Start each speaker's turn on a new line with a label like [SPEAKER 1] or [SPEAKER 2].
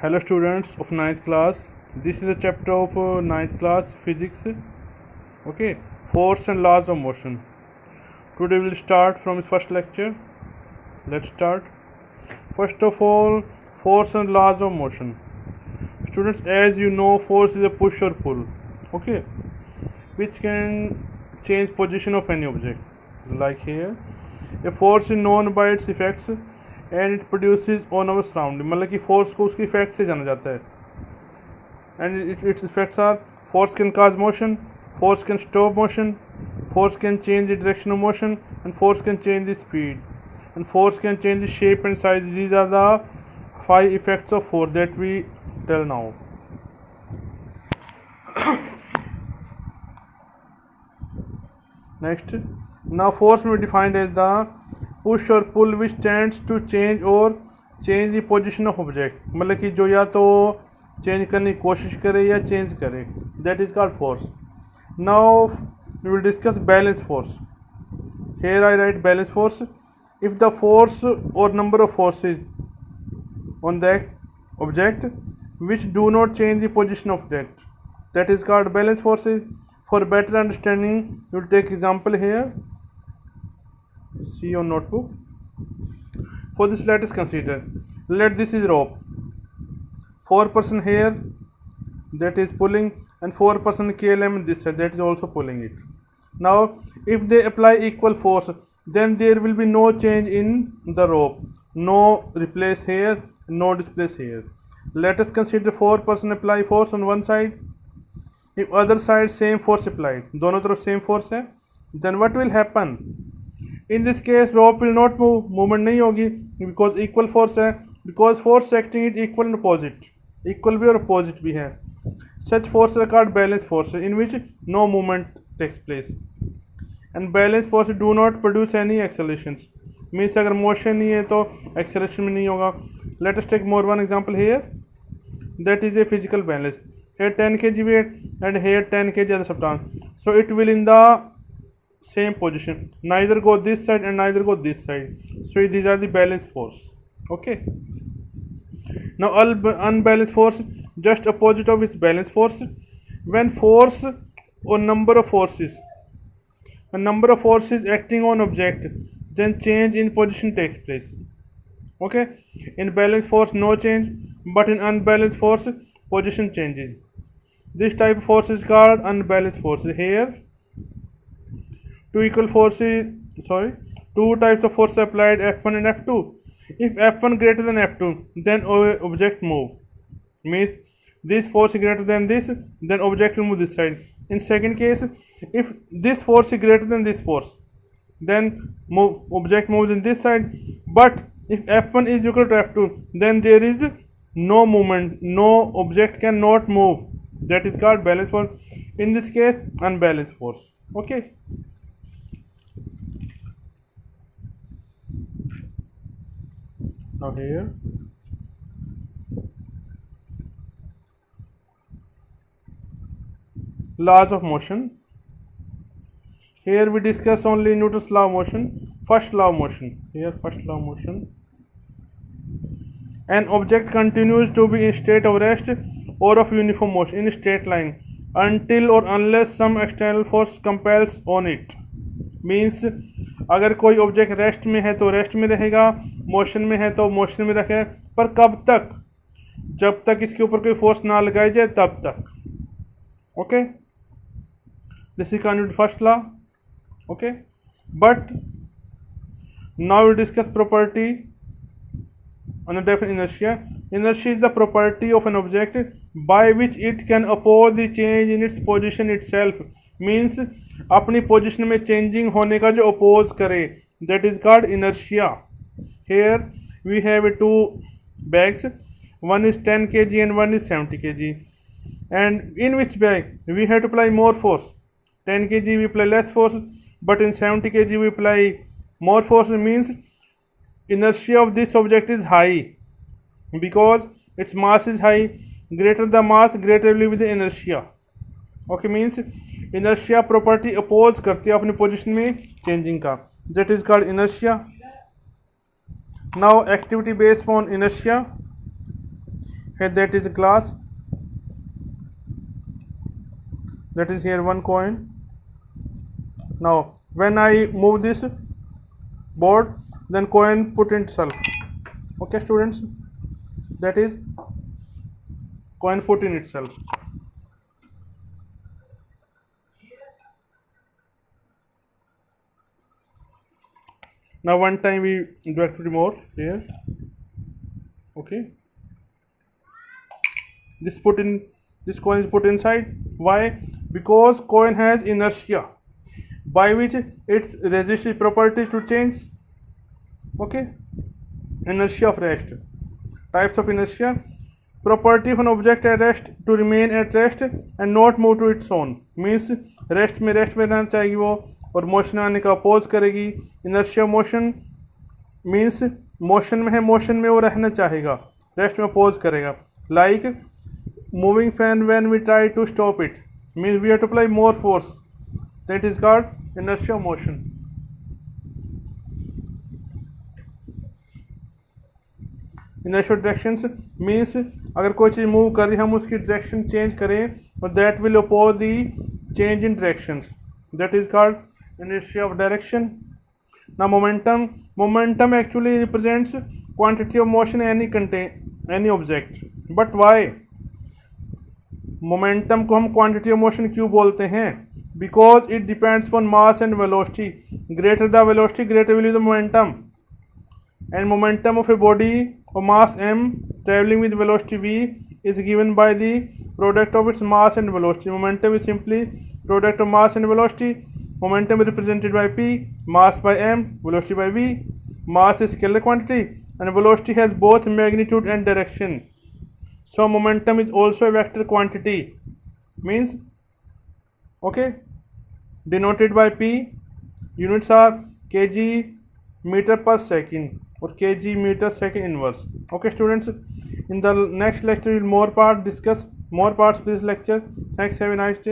[SPEAKER 1] Hello students of ninth class. This is a chapter of ninth class physics. Okay, force and laws of motion. Today we will start from his first lecture. Let's start. First of all, force and laws of motion. Students, as you know, force is a push or pull. Okay, which can change position of any object. Like here, a force is known by its effects and it produces on our surrounding. मतलब कि force को उसके effect से जाना जाता है. And its effects are: force can cause motion, force can stop motion, force can change the direction of motion, and force can change the speed, and force can change the shape and size. These are the 5 effects of force that we tell now. Next, now force may be defined as the push or pull which tends to change the position of object. मतलब कि जो या तो change करने की कोशिश करे या चेंज करे, that is called force. Now we will discuss balance force. Here I write balance force. If the force or number of forces on that object which do not change the position of object, that is called balance forces. For better understanding, we will take example here. See your notebook. For this, let us consider. Let this is rope. 4 person here, that is pulling, and 4 person KLM this side, that is also pulling it. Now, if they apply equal force, then there will be no change in the rope. No replace here, no displace here. Let us consider 4 person apply force on one side. If other side same force applied, दोनों तरफ same force है, then what will happen? In this case, rope will not move, movement नहीं होगी, because equal force है, because force acting is equal and opposite, equal भी और opposite भी है. Such forces are called balance forces, in which no movement takes place, and balance forces do not produce any accelerations. Means अगर motion नहीं है तो acceleration भी नहीं होगा. Let us take more one example here. That is a physical balance. Here 10 kg weight and here 10 kg other substance. So it will in the same position. Neither go this side and neither go this side. So these are the balance force. Okay. Now unbalanced force, just opposite of its balance force. When force or number of forces, a number of forces acting on object, then change in position takes place. Okay. In balanced force no change, but in unbalanced force position changes. This type of force is called unbalanced force. Here two types of force applied, F1 and F2. If F1 greater than F2, then object move. Means this force is greater than this, then object will move this side. In second case, if this force is greater than this force, then object moves in this side. But if F1 is equal to F2, then there is no movement, no object cannot move. That is called balance force. In this case, unbalanced force. Okay. Now here, laws of motion. Here we discuss only Newton's law of motion. First law of motion. Here, first law of motion. An object continues to be in state of rest or of uniform motion in a straight line until or unless some external force compels on it. Means अगर कोई object rest में है तो rest में रहेगा, motion में है तो मोशन में रखे, पर कब तक? जब तक इसके ऊपर कोई फोर्स ना लगाई जाए तब तक. Okay, this is constitute first law. Okay, but now we discuss property on the definition inertia. Inertia is the property of an object by which it can oppose the change in its position itself. Means अपनी position में changing होने का जो oppose करे, that is called inertia. Here we have 2 bags, one is 10 kg and one is 70 kg, and in which bag we have to apply more force. 10 kg we apply less force, but in 70 kg we apply more force. Means inertia of this object is high because its mass is high. Greater the mass, greater will be the inertia. Okay, means inertia property oppose करती है अपनी position में changing का. That is called inertia. Now activity based on inertia. Here that is glass. That is here one coin. Now when I move this board, then coin put in itself. Okay students, that is coin put in itself. Now one time we do activity more here. Okay, this coin is put inside. Why? Because coin has inertia by which it resists its properties to change. Okay, inertia of rest. Types of inertia: property of an object at rest to remain at rest and not move to its own, means rest में रहना चाहिए वो, और motion आने का oppose करेगी. Inertia motion means motion में है, मोशन में वो रहना चाहेगा, रेस्ट में अपोज करेगा. Like moving fan when we try to stop it means we have to apply more force, that is called inertia motion. Inertial directions means अगर कोई चीज़ मूव कर रही है हम उसकी डायरेक्शन चेंज करें और that will oppose the change in directions, that is called inertia of direction. Now momentum actually represents quantity of motion in any object. But why momentum को हम quantity of motion क्यों बोलते हैं? Because it depends upon mass and velocity. Greater the velocity, greater will be the momentum. And momentum of a body of mass m traveling with velocity v is given by the product of its mass and velocity. Momentum is simply product of mass and velocity. Momentum is represented by p, mass by m, velocity by v. Mass is scalar quantity and velocity has both magnitude and direction. So momentum is also a vector quantity, means okay, denoted by p. Units are kg meter per second or kg meter second inverse. Okay students, in the next lecture we will discuss more parts of this lecture. Thanks, have a nice day.